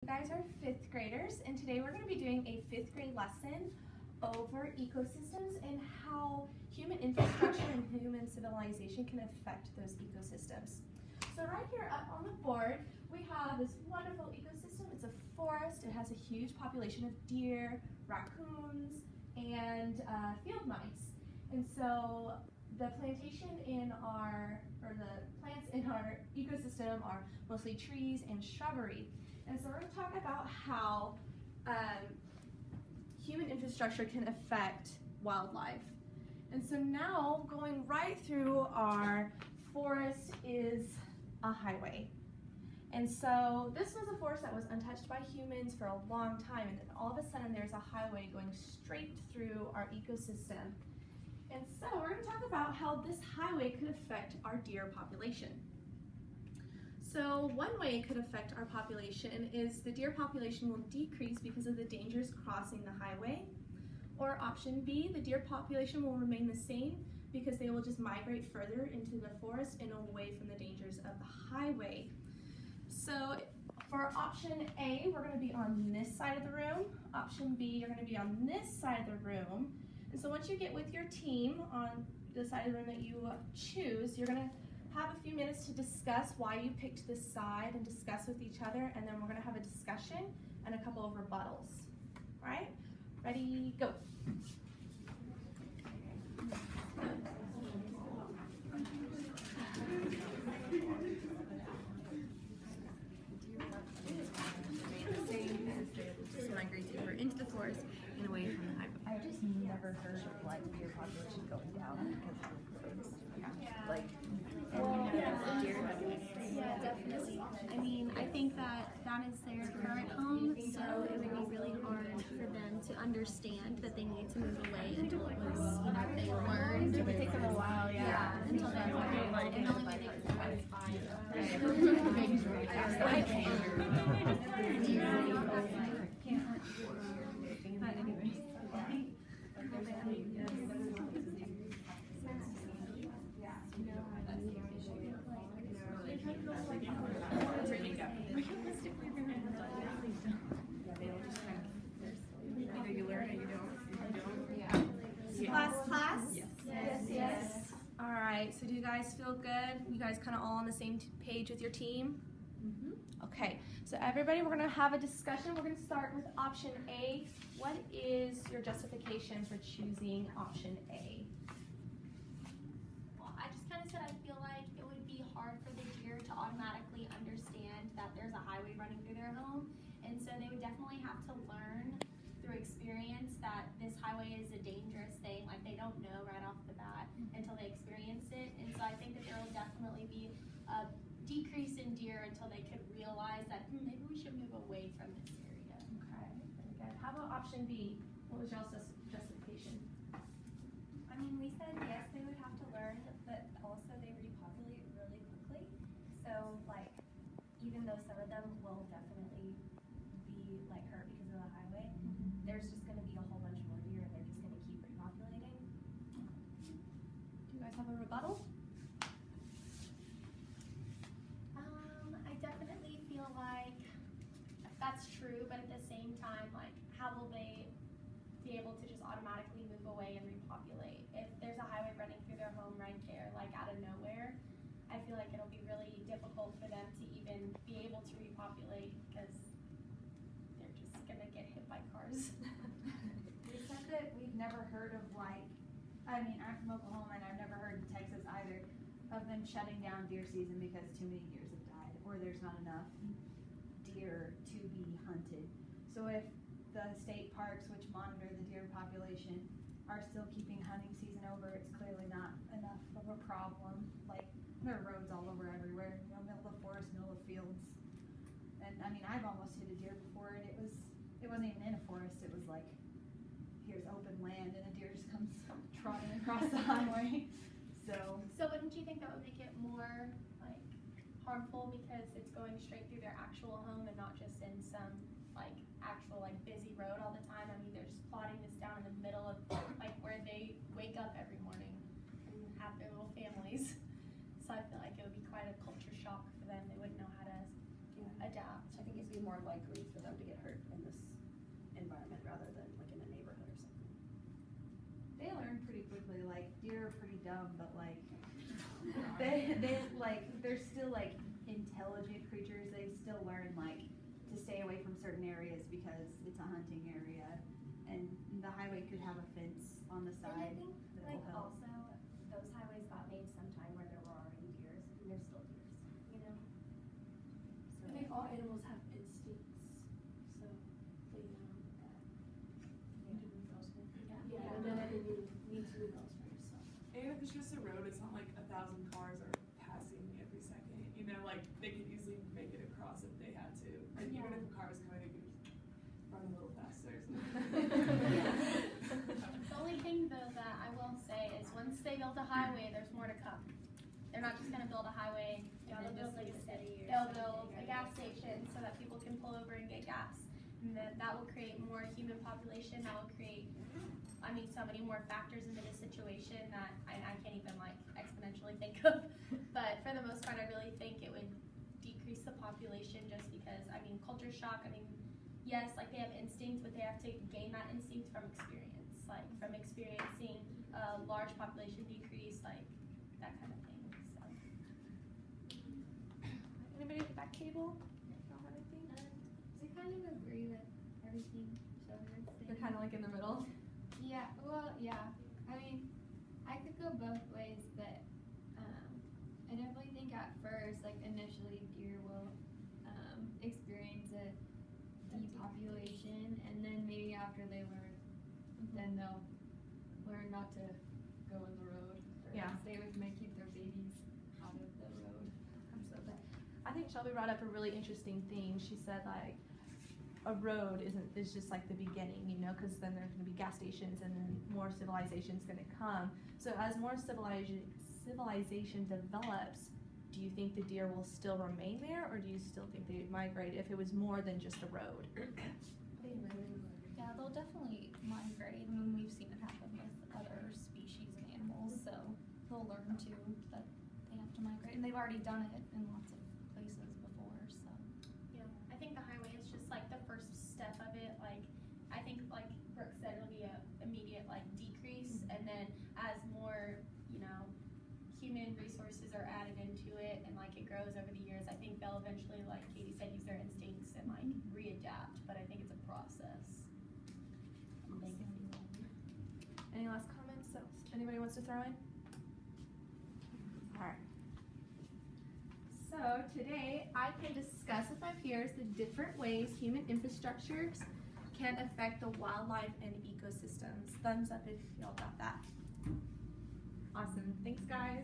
You guys are fifth graders, and today we're going to be doing a fifth grade lesson over ecosystems and how human infrastructure and human civilization can affect those ecosystems. So right here up on the board, we have this wonderful ecosystem. It's a forest. It has a huge population of deer, raccoons, and field mice. And so the plantation in our, or the plants in our ecosystem are mostly trees and shrubbery. And so we're going to talk about how human infrastructure can affect wildlife. And so now going right through our forest is a highway. And so this was a forest that was untouched by humans for a long time, and then all of a sudden there's a highway going straight through our ecosystem. And so we're going to talk about how this highway could affect our deer population. So one way it could affect our population is the deer population will decrease because of the dangers crossing the highway. Or option B, the deer population will remain the same because they will just migrate further into the forest and away from the dangers of the highway. So for option A, we're going to be on this side of the room. Option B, you're going to be on this side of the room. And so once you get with your team on the side of the room that you choose, you're going to have a few minutes to discuss why you picked this side and discuss with each other, and then we're going to have a discussion and a couple of rebuttals. All right? Ready, go. Just migrate deeper into the forest and away from the highway. I've just never heard of like deer population going down because of roads. Like, yeah, definitely. I mean, I think that is their current home, so it would be really hard for them to understand that they need to move away until it was, they learned. It would take them a while, Yeah, until then, and the only way they could do it is But anyways. Either you learn or you don't. Class? Yes. Yes. All right, so do you guys feel good? You guys kind of all on the same page with your team? Okay, so everybody, we're going to have a discussion. We're going to start with option A. What is your justification for choosing option A? Well, I just kind of said I feel like it would be hard for the deer to automatically understand that there's a highway running through their home, and so they would definitely have to learn through experience that this highway is a dangerous thing. Like, they don't know right off the bat until they experience it, and so I think that there will definitely be a decrease in deer until they could realize that maybe we should move away from this area. Okay, very good. How about option B? What was y'all's justification? I mean, we said yes, they would have to learn, but also they repopulate really quickly. So, like, even though some of them will definitely be like hurt because of the highway, there's just going to be a whole bunch more deer, and they're just going to keep repopulating. Do you guys have a rebuttal? I definitely feel like that's true, but at the same time, like, how will they be able to just automatically move away and repopulate? If there's a highway running through their home right there, like out of nowhere, I feel like it'll be really difficult for them to even be able to repopulate because they're just gonna get hit by cars. We said that we've never heard of I'm from Oklahoma, and I've never heard in Texas either of them shutting down deer season because too many deers have died or there's not enough deer to be hunted. So if the state parks, which monitor the deer population, are still keeping hunting season over, it's clearly not enough of a problem. Like, there are roads all over everywhere, middle of the forest, middle of fields. And I mean, I've almost hit a deer before, and it wasn't even in a forest. It was like, here's open land, and a deer just comes trotting across the highway. So wouldn't you think that would make it more like harmful because it's going straight through their actual home and not just in some actual busy road all the time? I mean, they're just plotting this down in the middle of where they wake up every morning and have their little families. So I feel like it would be quite a culture shock for them. They wouldn't know how to adapt. I think it'd be more likely for deer are pretty dumb, but like they're still like intelligent creatures. They still learn like to stay away from certain areas because it's a hunting area, and the highway could have a fence on the And I side think, that like, will help. also, those highways got made sometime where there were already deers, and there's still deers, you know? I think all animals have instincts, so they know that you need to move elsewhere. Yeah, and then you need to move elsewhere, so. And if it's just a road, it's not like 1,000 cars are passing every second. You know, like they could easily make it across if they had to. Like even if a car was coming, they could just run a little faster. The only thing though that I will say is once they build a highway, there's more to come. They're not just gonna build a highway and then just leave it steady. They'll build a gas station so that people can pull over and get gas. And then that will create more human population, that will create, I mean, so many more factors into the situation that I can't even like exponentially think of. But for the most part, I really think it would decrease the population just because, I mean, culture shock, I mean, yes, like they have instinct, but they have to gain that instinct from experience, like from experiencing a large population decrease, like that kind of thing, so. Anybody at the back table? Don't have anything? I kind of agree with everything Shelby's You're saying. kind of like in the middle. Yeah, well, yeah. I mean, I could go both ways, but I definitely think at first, like initially, deer will experience a depopulation, and then maybe after they learn, then they'll learn not to go in the road or Yeah. stay with them and keep their babies out of the road. I think Shelby brought up a really interesting thing. She said like a road is just like the beginning, you know, because then there's going to be gas stations and then more civilization's going to come. So as more civilization develops, do you think the deer will still remain there, or do you still think they would migrate if it was more than just a road? Yeah, they'll definitely migrate. I mean, we've seen it happen with other species and animals, so they'll learn to that they have to migrate, and they've already done it in lots of places before. So Yeah, I think the highway is just like the first step of it. Like, I think like Brooke said, it'll be a immediate like decrease, and then as more, you know, human resources are added into it, and like it grows over the years, I think they'll eventually, like Katie said, use their instincts and like readapt. But I think it's a process. Any last comments that anybody wants to throw in? All right. So today I can discuss with my peers the different ways human infrastructures can affect the wildlife and ecosystems. Thumbs up if y'all got that. Awesome. Thanks, guys.